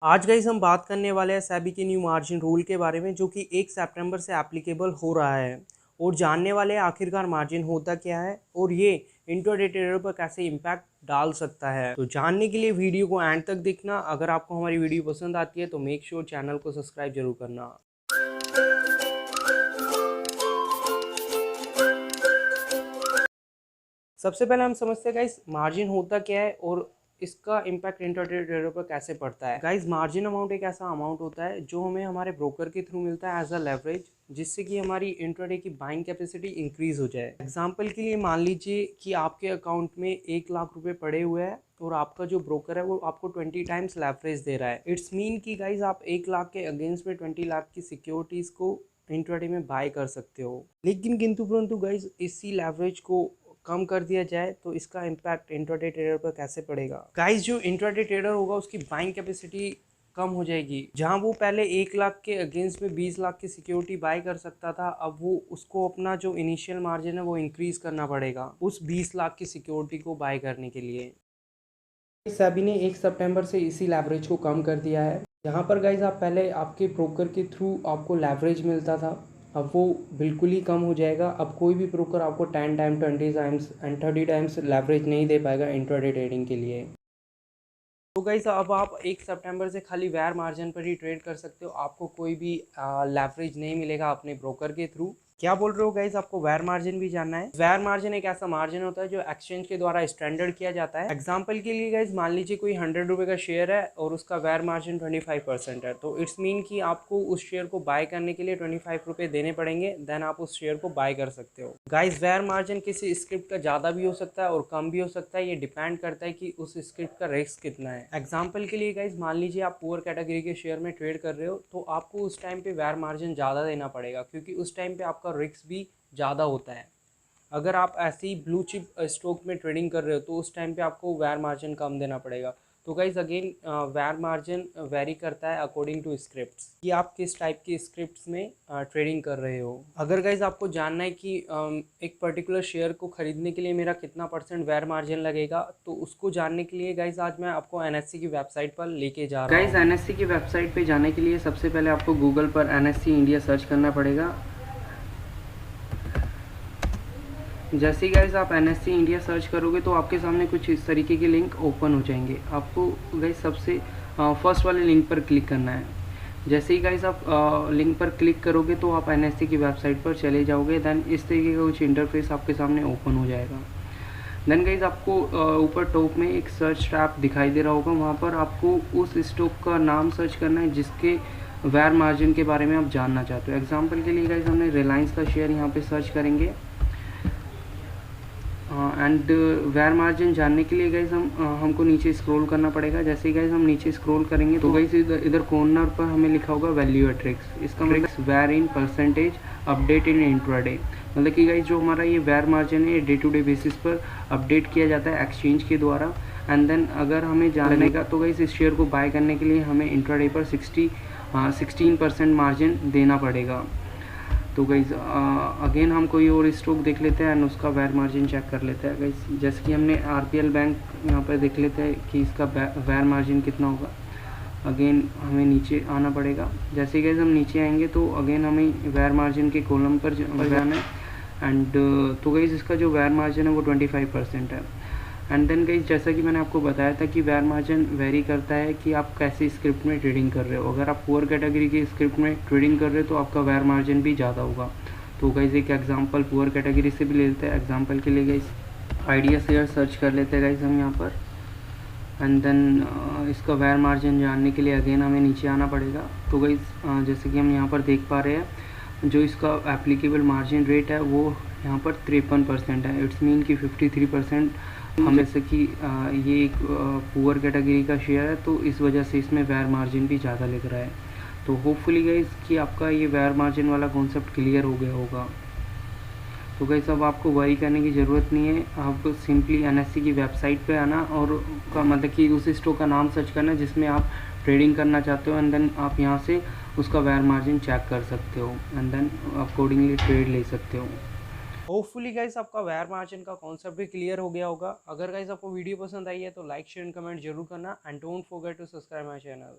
आज गाइस हम बात करने वाले हैं सेबी के न्यू मार्जिन रूल के बारे में, जो कि 1 सितंबर से एप्लीकेबल हो रहा है। और जानने वाले हैं आखिरकार मार्जिन होता क्या है और ये इंट्राडे ट्रेडर पर कैसे इम्पैक्ट डाल सकता है। तो जानने के लिए वीडियो को एंड तक देखना। अगर आपको हमारी वीडियो पसंद आती है तो मेक श्योर चैनल को सब्सक्राइब जरूर करना। सबसे पहले हम समझते हैं गाइस मार्जिन होता क्या है और इसका इम्पैक्ट इंट्राडे ट्रेडर पर कैसे पड़ता है। गाइस मार्जिन अमाउंट एक ऐसा अमाउंट होता है जो हमें हमारे ब्रोकर के थ्रू मिलता है एज अ लेवरेज, जिससे कि हमारी इंट्राडे की बाइंग कैपेसिटी इंक्रीज हो जाए। एग्जांपल के लिए मान लीजिए कि आपके अकाउंट में 1 लाख रुपए पड़े हुए हैं और आपका जो ब्रोकर है वो आपको 20 टाइम्स लेवरेज दे रहा है। इट्स मीन कि गाइज आप 1 लाख के अगेंस्ट में 20 लाख की सिक्योरिटीज को इंट्राडे में बाय कर सकते हो। लेकिन किंतु परंतु गाइज इसी लेवरेज को कम कर दिया जाए तो इसका इम्पैक्ट इंट्राडे ट्रेडर पर कैसे पड़ेगा। गाइस जो इंट्राडे ट्रेडर होगा उसकी बाइंग कैपेसिटी कम हो जाएगी। जहां वो पहले 1 लाख के अगेंस्ट में 20 लाख की सिक्योरिटी बाय कर सकता था, अब वो उसको अपना जो इनिशियल मार्जिन है वो इंक्रीज करना पड़ेगा उस 20 लाख की सिक्योरिटी को बाय करने के लिए। सेबी ने 1 सितंबर से इसी लेवरेज को कम कर दिया है। जहाँ पर गाइज आप पहले आपके ब्रोकर के थ्रू आपको लेवरेज मिलता था, अब वो बिल्कुल ही कम हो जाएगा। अब कोई भी ब्रोकर आपको 10 time 20 times and 30 times leverage नहीं दे पाएगा इंट्राडे ट्रेडिंग के लिए। तो गाइस अब आप 1 सितंबर से खाली वेयर मार्जिन पर ही ट्रेड कर सकते हो। आपको कोई भी लेवरेज नहीं मिलेगा अपने ब्रोकर के थ्रू। क्या बोल रहे हो गाइस, आपको वेयर मार्जिन भी जानना है। वेयर मार्जिन एक ऐसा मार्जिन होता है जो एक्सचेंज के द्वारा स्टैंडर्ड किया जाता है। एग्जांपल के लिए गाइस मान लीजिए कोई 100 रुपये का शेयर है और उसका वेयर मार्जिन 25% है, तो इट्स मीन कि आपको उस शेयर को बाय करने के लिए 25 रुपये देने पड़ेंगे, देन आप उस शेयर को बाय कर सकते हो। गाइस वेयर मार्जिन किसी स्क्रिप्ट का ज़्यादा भी हो सकता है और कम भी हो सकता है, ये डिपेंड करता है कि उस स्क्रिप्ट का रिस्क कितना है। एग्जाम्पल के लिए गाइज मान लीजिए आप पुअर कैटेगरी के शेयर में ट्रेड कर रहे हो, तो आपको उस टाइम पे वेयर मार्जिन ज़्यादा देना पड़ेगा, क्योंकि उस टाइम पे आपका रिस्क भी ज़्यादा होता है। अगर आप ऐसे ही ब्लू चिप स्टॉक में ट्रेडिंग कर रहे हो तो उस टाइम पे आपको वेयर मार्जिन कम देना पड़ेगा। तो guys again VAR margin vary करता है अकॉर्डिंग टू स्क्रिप्ट्स, कि आप किस टाइप के स्क्रिप्ट्स में ट्रेडिंग कर रहे हो। अगर गाइज आपको जानना है कि एक पर्टिकुलर शेयर को खरीदने के लिए मेरा कितना परसेंट वेयर मार्जिन लगेगा, तो उसको जानने के लिए गाइज आज मैं आपको एनएससी की वेबसाइट पर लेके जा रहा हूँ। गाइज एनएससी की वेबसाइट पे जाने के लिए सबसे पहले आपको गूगल पर एनएससी इंडिया सर्च करना पड़ेगा। जैसे ही गाइस आप एनएससी इंडिया सर्च करोगे तो आपके सामने कुछ इस तरीके के लिंक ओपन हो जाएंगे। आपको गाइस सबसे फर्स्ट वाले लिंक पर क्लिक करना है। जैसे ही गाइस आप लिंक पर क्लिक करोगे तो आप एनएससी की वेबसाइट पर चले जाओगे। देन इस तरीके का कुछ इंटरफेस आपके सामने ओपन हो जाएगा। देन गाइस आपको ऊपर टॉप में एक सर्च टैब दिखाई दे रहा होगा, वहाँ पर आपको उस स्टॉक का नाम सर्च करना है जिसके वेयर मार्जिन के बारे में आप जानना चाहते हो। एग्जाम्पल के लिए गाइस हमने रिलायंस का शेयर यहाँ पे सर्च करेंगे एंड वेयर मार्जिन जानने के लिए गाइज हमको नीचे स्क्रॉल करना पड़ेगा। जैसे ही गाइज हम नीचे स्क्रॉल करेंगे तो गाइज इधर कॉर्नर पर हमें लिखा होगा वैल्यू एट्रिक्स। इसका मतलब VAR in percentage update in intraday, मतलब कि गाइज जो हमारा ये वेयर मार्जिन है डे टू डे बेसिस पर अपडेट किया जाता है एक्सचेंज के द्वारा। एंड देन अगर हमें जानने का तो गाइज इस शेयर को बाय करने के लिए हमें इंट्राडे पर 16% मार्जिन देना पड़ेगा। तो गाइज अगेन हम कोई और स्टॉक देख लेते हैं एंड उसका वेयर मार्जिन चेक कर लेते हैं गाइज। जैसे कि हमने आरपीएल बैंक यहाँ पर देख लेते हैं कि इसका वेयर मार्जिन कितना होगा। अगेन हमें नीचे आना पड़ेगा। जैसे गाइज हम नीचे आएंगे तो अगेन हमें वेयर मार्जिन के कॉलम पर जाना है एंड तो गाइज इसका जो वेयर मार्जिन है वो 25% है। एंड देन गाइज जैसा कि मैंने आपको बताया था कि वेयर मार्जिन वेरी करता है कि आप कैसे स्क्रिप्ट में ट्रेडिंग कर रहे हो। अगर आप पुअर कैटेगरी की स्क्रिप्ट में ट्रेडिंग कर रहे हो तो आपका वेयर मार्जिन भी ज़्यादा होगा। तो गाइज एक एग्जांपल पुअर कैटेगरी से भी ले लेते हैं। एग्जांपल के लिए गाइज आइडिया शेयर सर्च कर लेते हैं गाइज हम यहाँ पर। एंड देन इसका वेयर मार्जिन जानने के लिए अगेन हमें नीचे आना पड़ेगा। तो गाइज जैसे कि हम यहाँ पर देख पा रहे हैं जो इसका एप्लीकेबल मार्जिन रेट है वो यहाँ पर 53% है। इट्स मीन कि 53% हम जैसे कि ये एक पुअर कैटेगरी का शेयर है तो इस वजह से इसमें वेयर मार्जिन भी ज़्यादा लग रहा है। तो होपफुली गाइस कि आपका ये वेयर मार्जिन वाला कॉन्सेप्ट क्लियर हो गया होगा। तो गाइस अब आपको वरी करने की ज़रूरत नहीं है, आपको सिंपली एनएससी की वेबसाइट पे आना और का मतलब कि उस स्टॉक का नाम सर्च करना जिसमें आप ट्रेडिंग करना चाहते हो एंड देन आप यहाँ से उसका वेयर मार्जिन चेक कर सकते हो एंड देन अकॉर्डिंगली ट्रेड ले सकते हो। होपफुली गाइस आपका वेयर मार्जिन का कॉन्सेप्ट भी क्लियर हो गया होगा। अगर गाइस आपको वीडियो पसंद आई है तो लाइक शेयर एंड कमेंट जरूर करना and don't forget to subscribe my channel.